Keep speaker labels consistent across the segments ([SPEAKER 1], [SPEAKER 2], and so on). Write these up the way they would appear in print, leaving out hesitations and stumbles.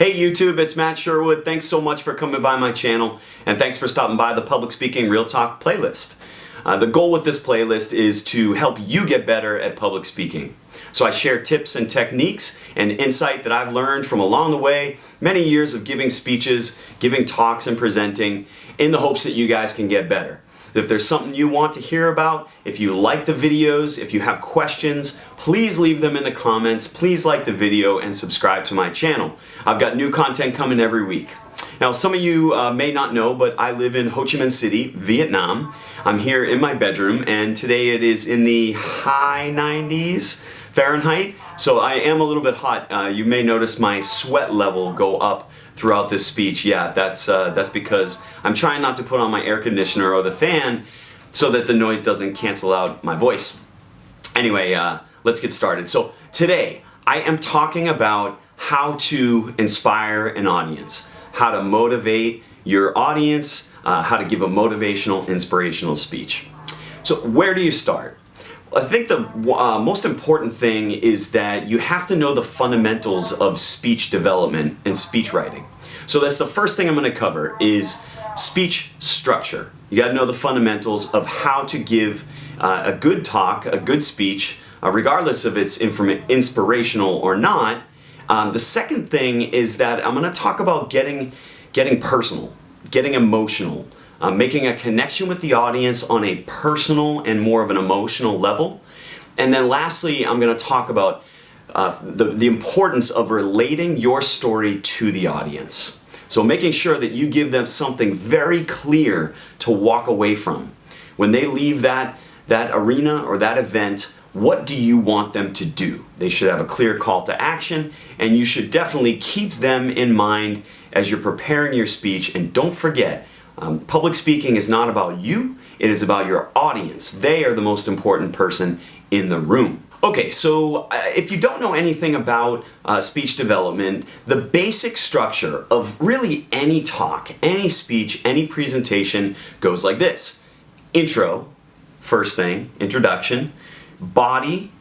[SPEAKER 1] Hey YouTube, it's Matt Sherwood. Thanks so much for coming by my channel, and thanks for stopping by the Public Speaking Real Talk playlist. The goal with this playlist is to help you get better at public speaking. So I share tips and techniques and insight that I've learned from along the way, many years of giving speeches, giving talks and presenting, in the hopes that you guys can get better. If there's something you want to hear about, if you like the videos, if you have questions, please leave them in the comments. Please like the video and subscribe to my channel. I've got new content coming every week. Now, some of you may not know, but I live in Ho Chi Minh City, Vietnam. I'm here in my bedroom, and today it is in the high 90s Fahrenheit, so I am a little bit hot. You may notice my sweat level go up throughout this speech. Yeah, that's because I'm trying not to put on my air conditioner or the fan so that the noise doesn't cancel out my voice. Anyway, let's get started. So today I am talking about how to inspire an audience, how to motivate your audience, how to give a motivational, inspirational speech. So where do you start? I think the most important thing is that you have to know the fundamentals of speech development and speech writing. So that's the first thing I'm going to cover is speech structure. You got to know the fundamentals of how to give a good talk, a good speech, regardless if it's inspirational or not. The second thing is that I'm going to talk about getting personal, getting emotional. Making a connection with the audience on a personal and more of an emotional level. And then lastly, I'm going to talk about the importance of relating your story to the audience. So making sure that you give them something very clear to walk away from. When they leave that arena or that event, what do you want them to do? They should have a clear call to action, and you should definitely keep them in mind as you're preparing your speech. And don't forget, public speaking is not about you, it is about your audience. They are the most important person in the room. Okay, so if you don't know anything about speech development, the basic structure of really any talk, any speech, any presentation goes like this. Intro, first thing, introduction, body,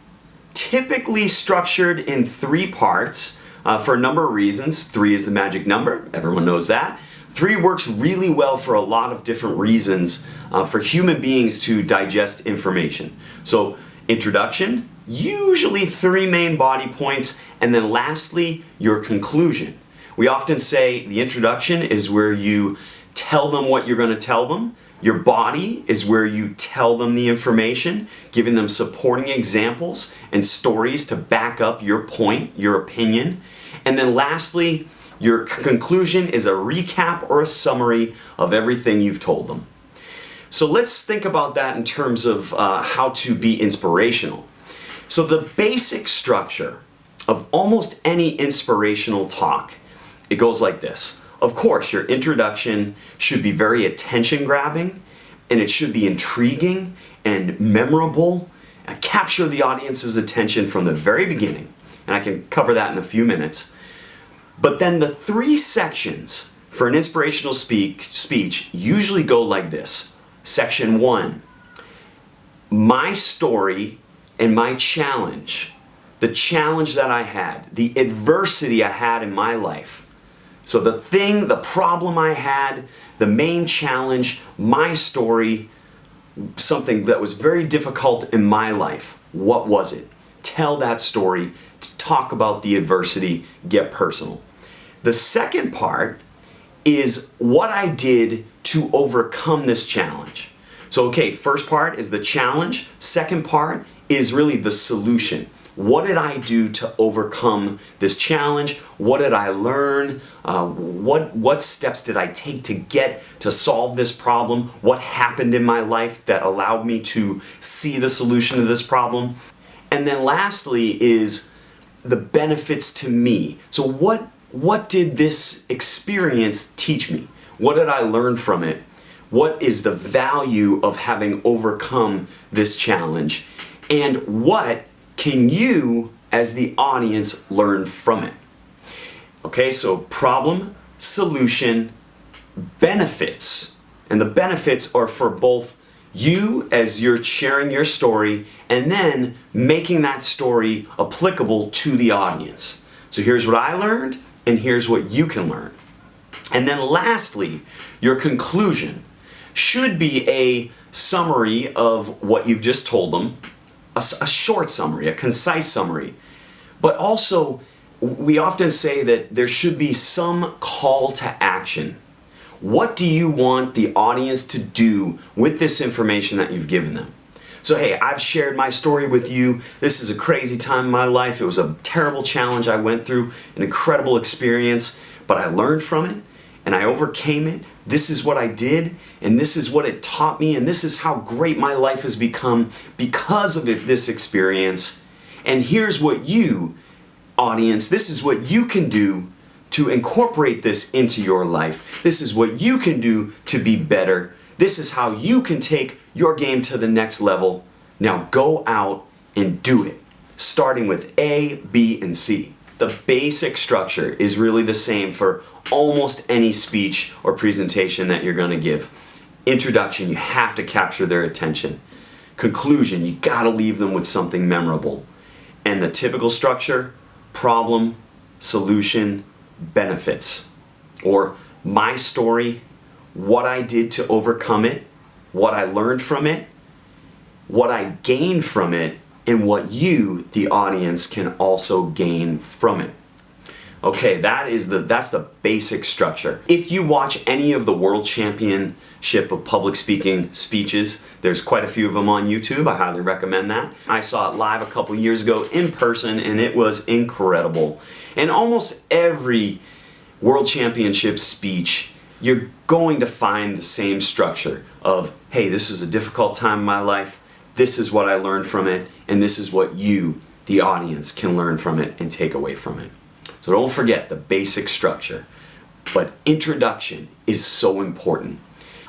[SPEAKER 1] typically structured in 3 parts for a number of reasons. 3 is the magic number, everyone knows that. 3 works really well for a lot of different reasons for human beings to digest information. So introduction, usually 3 main body points, and then lastly, your conclusion. We often say the introduction is where you tell them what you're going to tell them. Your body is where you tell them the information, giving them supporting examples and stories to back up your point, your opinion. And then lastly, your conclusion is a recap or a summary of everything you've told them. So let's think about that in terms of how to be inspirational. So the basic structure of almost any inspirational talk, it goes like this. Of course, your introduction should be very attention-grabbing, and it should be intriguing and memorable, capture the audience's attention from the very beginning. And I can cover that in a few minutes. But then the 3 sections for an inspirational speech usually go like this. Section 1, my story and my challenge, the challenge that I had, the adversity I had in my life. So the problem I had, the main challenge, my story, something that was very difficult in my life. What was it? Tell that story, talk about the adversity, get personal. The second part is what I did to overcome this challenge. So okay, first part is the challenge. Second part is really the solution. What did I do to overcome this challenge? What did I learn? What steps did I take to solve this problem? What happened in my life that allowed me to see the solution to this problem? And then lastly is the benefits to me. So what did this experience teach me? What did I learn from it? What is the value of having overcome this challenge? And what can you, as the audience, learn from it? Okay, so problem, solution, benefits. And the benefits are for both you as you're sharing your story and then making that story applicable to the audience. So here's what I learned. and here's what you can learn. And then lastly, your conclusion should be a summary of what you've just told them, a short summary, a concise summary. But also, we often say that there should be some call to action. What do you want the audience to do with this information that you've given them? So hey, I've shared my story with you. This is a crazy time in my life. It was a terrible challenge I went through, an incredible experience, but I learned from it and I overcame it. This is what I did, and this is what it taught me, and this is how great my life has become because of this experience. And here's what you, audience, this is what you can do to incorporate this into your life. This is what you can do to be better. This is how you can take your game to the next level. Now go out and do it, starting with A, B, and C. The basic structure is really the same for almost any speech or presentation that you're going to give. Introduction, you have to capture their attention. Conclusion, you got to leave them with something memorable. And the typical structure, problem, solution, benefits. Or my story, what I did to overcome it, what I learned from it, what I gained from it, and what you, the audience, can also gain from it. Okay, that's the basic structure. If you watch any of the World Championship of Public Speaking speeches, there's quite a few of them on YouTube. I highly recommend that. I saw it live a couple years ago in person, and it was incredible. And almost every World Championship speech, you're going to find the same structure of, hey, this was a difficult time in my life, this is what I learned from it, and this is what you, the audience, can learn from it and take away from it. So don't forget the basic structure. But introduction is so important.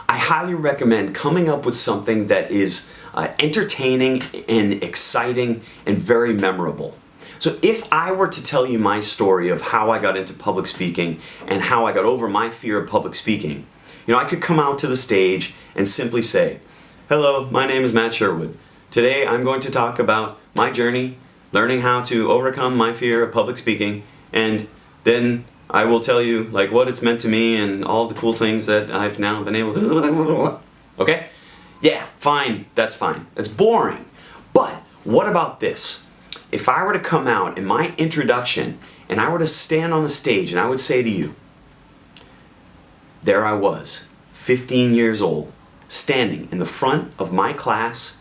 [SPEAKER 1] I highly recommend coming up with something that is entertaining and exciting and very memorable. So if I were to tell you my story of how I got into public speaking and how I got over my fear of public speaking, I could come out to the stage and simply say, hello, my name is Matt Sherwood. Today I'm going to talk about my journey, learning how to overcome my fear of public speaking, and then I will tell you what it's meant to me and all the cool things that I've now been able to. Okay? Yeah, fine, that's fine. That's boring. But what about this? If I were to come out in my introduction and I were to stand on the stage and I would say to you, there I was, 15 years old, standing in the front of my class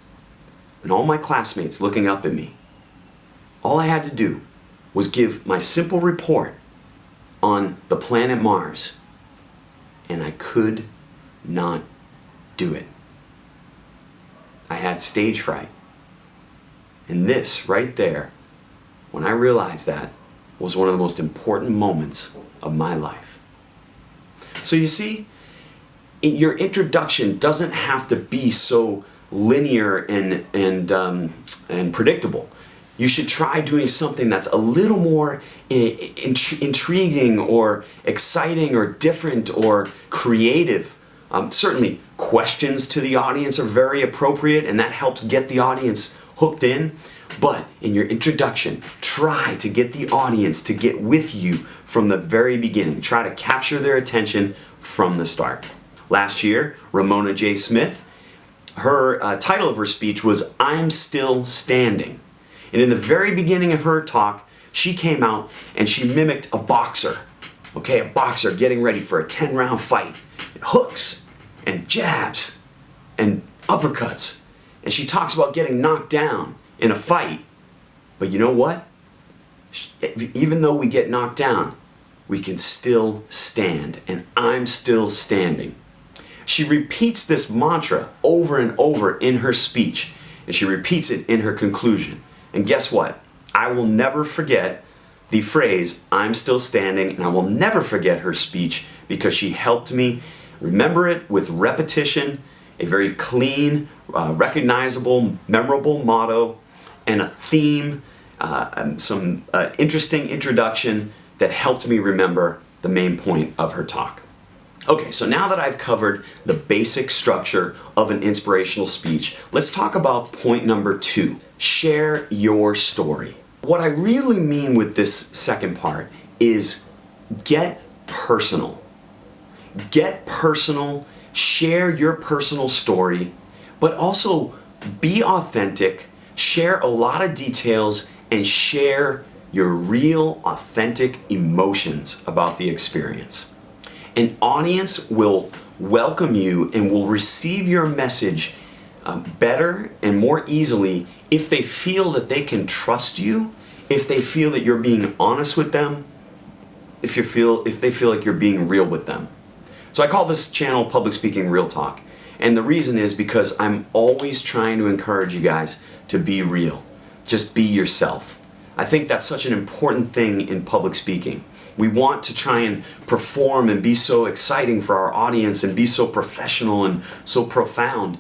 [SPEAKER 1] and all my classmates looking up at me. All I had to do was give my simple report on the planet Mars, and I could not do it. I had stage fright. And this right there, when I realized that, was one of the most important moments of my life. So you see, your introduction doesn't have to be so linear and predictable. You should try doing something that's a little more intriguing or exciting or different or creative. Certainly, questions to the audience are very appropriate, and that helps get the audience hooked in. But in your introduction, try to get the audience to get with you from the very beginning. Try to capture their attention from the start. Last year, Ramona J. Smith, her title of her speech was I'm Still Standing. And in the very beginning of her talk, she came out and she mimicked a boxer. Okay, a boxer getting ready for a 10-round fight. And hooks and jabs and uppercuts. And she talks about getting knocked down in a fight. But you know what? Even though we get knocked down, we can still stand. And I'm still standing. She repeats this mantra over and over in her speech. And she repeats it in her conclusion. And guess what? I will never forget the phrase, I'm still standing, and I will never forget her speech because she helped me remember it with repetition, a very clean, recognizable, memorable motto, and a theme, some interesting introduction that helped me remember the main point of her talk. Okay, so now that I've covered the basic structure of an inspirational speech, let's talk about point number 2. Share your story. What I really mean with this second part is Get personal. Get personal, share your personal story, but also be authentic, share a lot of details, and share your real, authentic emotions about the experience. An audience will welcome you and will receive your message better and more easily if they feel that they can trust you, if they feel that you're being honest with them, if they feel like you're being real with them. So I call this channel Public Speaking Real Talk. And the reason is because I'm always trying to encourage you guys to be real. Just be yourself. I think that's such an important thing in public speaking. We want to try and perform and be so exciting for our audience and be so professional and so profound.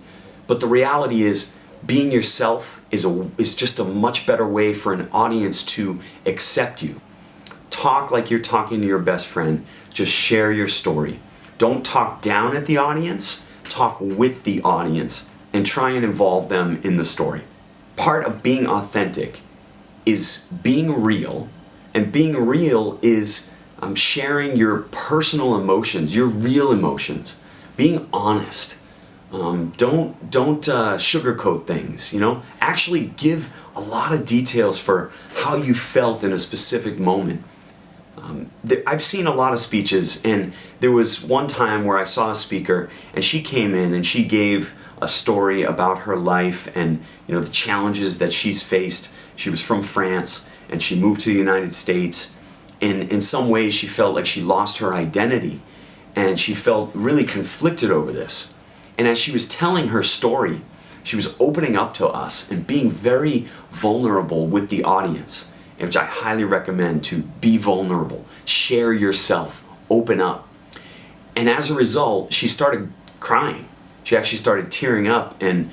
[SPEAKER 1] But the reality is, being yourself is just a much better way for an audience to accept you. Talk like you're talking to your best friend. Just share your story. Don't talk down at the audience. Talk with the audience and try and involve them in the story. Part of being authentic is being real, and being real is sharing your personal emotions, your real emotions. Being honest. Don't sugarcoat things. Actually give a lot of details for how you felt in a specific moment. I've seen a lot of speeches, and there was one time where I saw a speaker and she came in and she gave a story about her life and the challenges that she's faced. She was from France and she moved to the United States, and in some ways she felt like she lost her identity and she felt really conflicted over this. And as she was telling her story, she was opening up to us and being very vulnerable with the audience, which I highly recommend, to be vulnerable, share yourself, open up. And as a result, she started crying. She actually started tearing up, and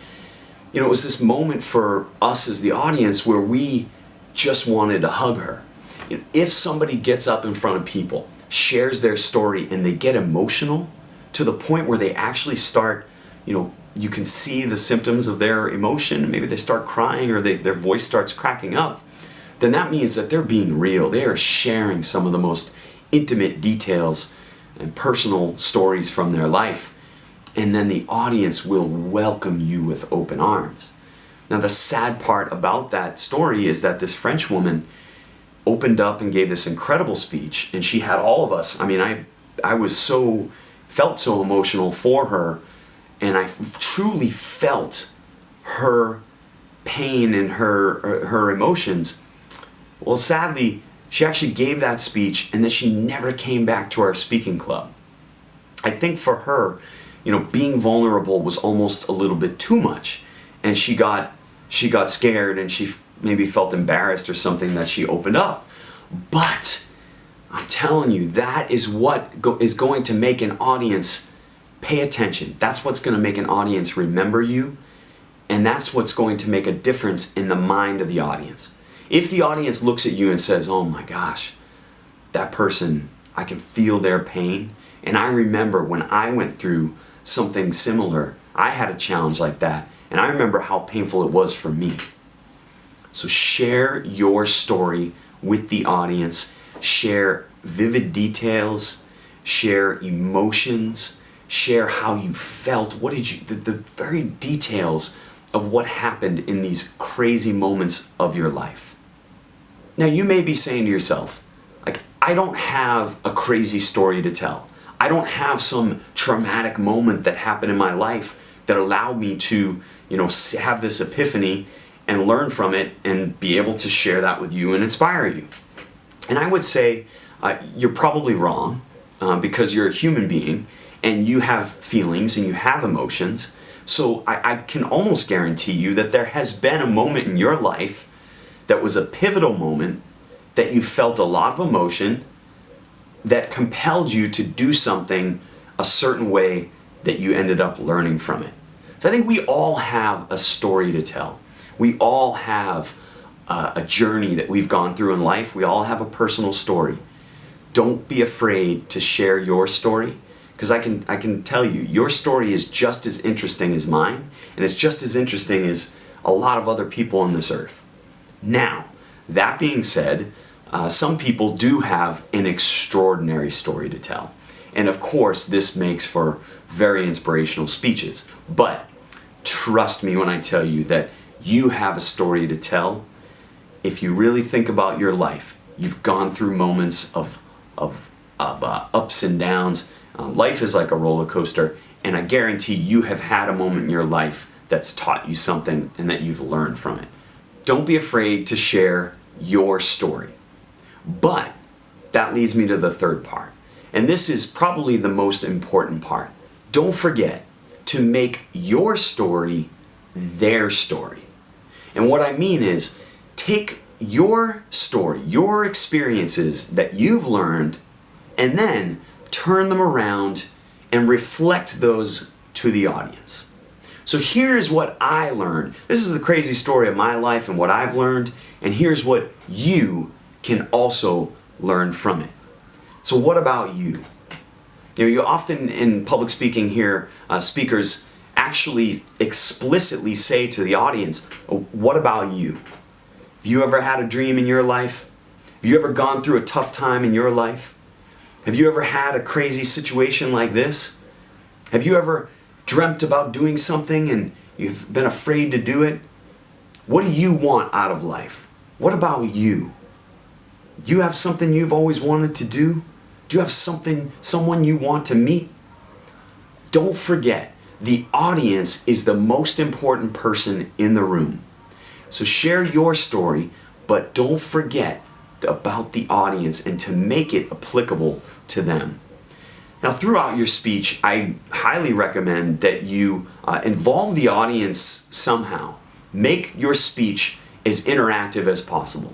[SPEAKER 1] it was this moment for us as the audience where we just wanted to hug her. If somebody gets up in front of people, shares their story, and they get emotional to the point where they actually start, you can see the symptoms of their emotion, maybe they start crying or their voice starts cracking up, then that means that they're being real. They are sharing some of the most intimate details and personal stories from their life. And then the audience will welcome you with open arms. Now, the sad part about that story is that this French woman opened up and gave this incredible speech, and she had all of us. I felt so emotional for her, and I truly felt her pain and her emotions. Well, sadly, she actually gave that speech and then she never came back to our speaking club. I think for her, being vulnerable was almost a little bit too much, and she got scared and she maybe felt embarrassed or something that she opened up. But I'm telling you, that is what is going to make an audience pay attention. That's what's going to make an audience remember you, and that's what's going to make a difference in the mind of the audience. If the audience looks at you and says, "Oh my gosh, that person, I can feel their pain, and I remember when I went through something similar, I had a challenge like that, and I remember how painful it was for me." So share your story with the audience, share vivid details, share emotions, share how you felt, the very details of what happened in these crazy moments of your life. Now, you may be saying to yourself, I don't have a crazy story to tell. I don't have some traumatic moment that happened in my life that allowed me to, have this epiphany and learn from it and be able to share that with you and inspire you. And I would say you're probably wrong because you're a human being and you have feelings and you have emotions. So I can almost guarantee you that there has been a moment in your life that was a pivotal moment, that you felt a lot of emotion, that compelled you to do something a certain way that you ended up learning from it. So I think we all have a story to tell. We all have a journey that we've gone through in life. We all have a personal story. Don't be afraid to share your story, because I can tell you, your story is just as interesting as mine, and it's just as interesting as a lot of other people on this earth. Now, that being said, some people do have an extraordinary story to tell. And of course, this makes for very inspirational speeches. But trust me when I tell you that you have a story to tell. If you really think about your life, you've gone through moments of ups and downs. Life is like a roller coaster, and I guarantee you have had a moment in your life that's taught you something and that you've learned from it. Don't be afraid to share your story. But that leads me to the third part. And this is probably the most important part. Don't forget to make your story their story. And what I mean is, take your story, your experiences that you've learned, and then turn them around and reflect those to the audience. So here's what I learned. This is the crazy story of my life and what I've learned, and here's what you can also learn from it. So what about you? You often in public speaking hear speakers actually explicitly say to the audience, "Oh, what about you? Have you ever had a dream in your life? Have you ever gone through a tough time in your life? Have you ever had a crazy situation like this? Have you ever dreamt about doing something and you've been afraid to do it? What do you want out of life? What about you? Do you have something you've always wanted to do? Do you have someone you want to meet?" Don't forget, the audience is the most important person in the room. So share your story, but don't forget about the audience and to make it applicable to them. Now, throughout your speech, I highly recommend that you involve the audience somehow. Make your speech as interactive as possible.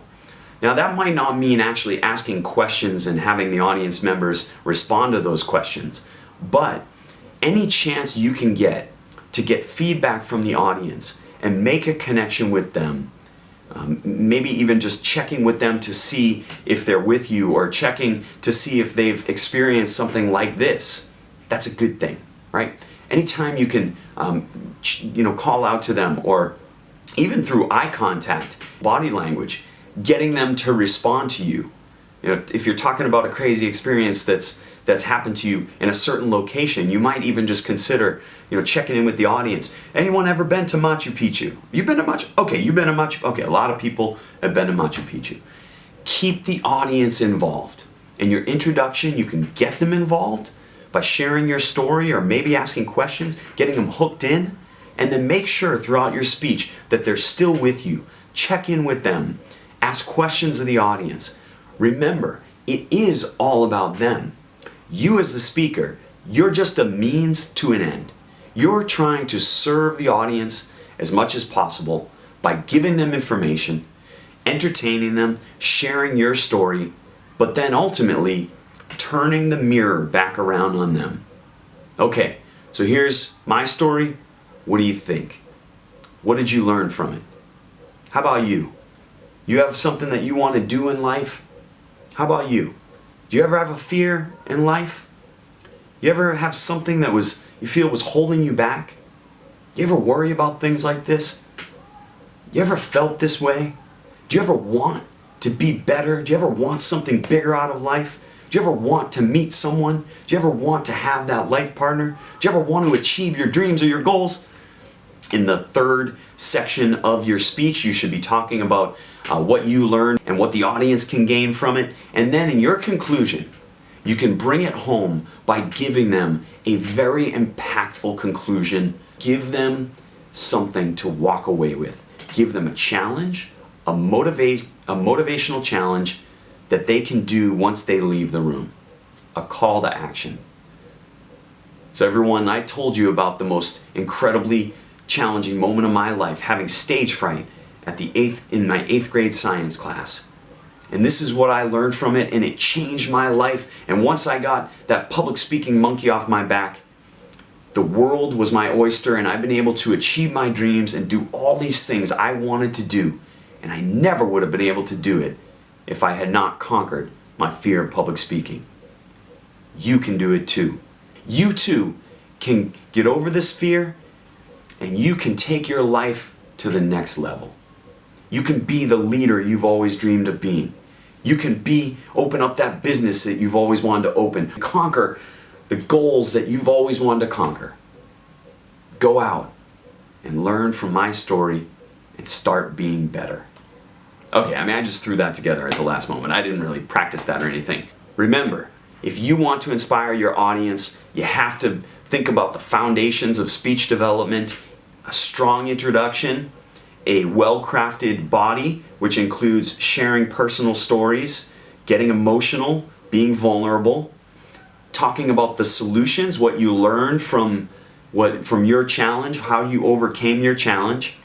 [SPEAKER 1] Now, that might not mean actually asking questions and having the audience members respond to those questions, but any chance you can get to get feedback from the audience and make a connection with them, maybe even just checking with them to see if they're with you or checking to see if they've experienced something like this, that's a good thing, right? Anytime you can call out to them, or even through eye contact, body language, getting them to respond to you. If you're talking about a crazy experience that's happened to you in a certain location, you might even just consider, checking in with the audience. Anyone ever been to Machu Picchu? You've been to Machu? Okay, you've been to Machu. Okay, a lot of people have been to Machu Picchu. Keep the audience involved. In your introduction, you can get them involved by sharing your story or maybe asking questions, getting them hooked in, and then make sure throughout your speech that they're still with you. Check in with them. Ask questions of the audience. Remember, it is all about them. You as the speaker, you're just a means to an end. You're trying to serve the audience as much as possible by giving them information, entertaining them, sharing your story, but then ultimately turning the mirror back around on them. Okay, so here's my story. What do you think? What did you learn from it? How about you? You have something that you want to do in life? How about you? Do you ever have a fear in life? You ever have something that you feel was holding you back? You ever worry about things like this? You ever felt this way? Do you ever want to be better? Do you ever want something bigger out of life? Do you ever want to meet someone? Do you ever want to have that life partner? Do you ever want to achieve your dreams or your goals? In the third section of your speech, you should be talking about what you learned and what the audience can gain from it. And then in your conclusion, you can bring it home by giving them a very impactful conclusion. Give them something to walk away with. Give them a challenge, a motivational challenge that they can do once they leave the room. A call to action. So everyone, I told you about the most incredibly challenging moment of my life, having stage fright in my 8th grade science class. And this is what I learned from it, and it changed my life. And once I got that public speaking monkey off my back, the world was my oyster, and I've been able to achieve my dreams and do all these things I wanted to do. And I never would have been able to do it if I had not conquered my fear of public speaking. You can do it too. You too can get over this fear, and you can take your life to the next level. You can be the leader you've always dreamed of being. You can open up that business that you've always wanted to open. Conquer the goals that you've always wanted to conquer. Go out and learn from my story and start being better. Okay, I just threw that together at the last moment. I didn't really practice that or anything. Remember, if you want to inspire your audience, you have to think about the foundations of speech development, a strong introduction, a well-crafted body, which includes sharing personal stories, getting emotional, being vulnerable, talking about the solutions, what you learned from your challenge, how you overcame your challenge,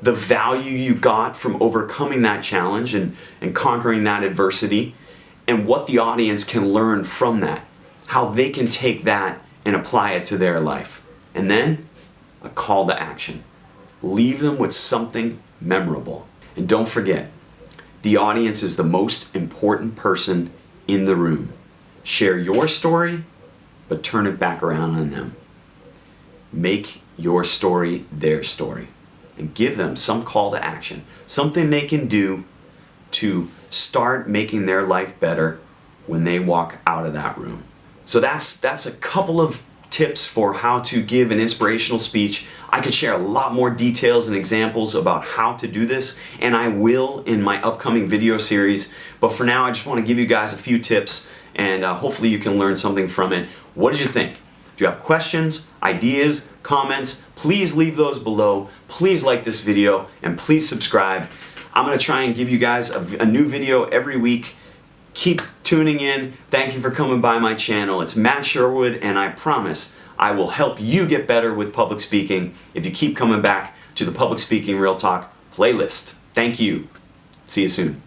[SPEAKER 1] the value you got from overcoming that challenge and conquering that adversity, and what the audience can learn from that, how they can take that and apply it to their life. And then a call to action. Leave them with something memorable. And don't forget, the audience is the most important person in the room. Share your story, but turn it back around on them. Make your story their story. And give them some call to action. Something they can do to start making their life better when they walk out of that room. So that's a couple of tips for how to give an inspirational speech. I could share a lot more details and examples about how to do this, and I will in my upcoming video series. But for now, I just want to give you guys a few tips, and hopefully you can learn something from it. What did you think? Do you have questions, ideas, comments? Please leave those below. Please like this video, and please subscribe. I'm going to try and give you guys a new video every week. Keep tuning in. Thank you for coming by my channel. It's Matt Sherwood, and I promise I will help you get better with public speaking if you keep coming back to the Public Speaking Real Talk playlist. Thank you. See you soon.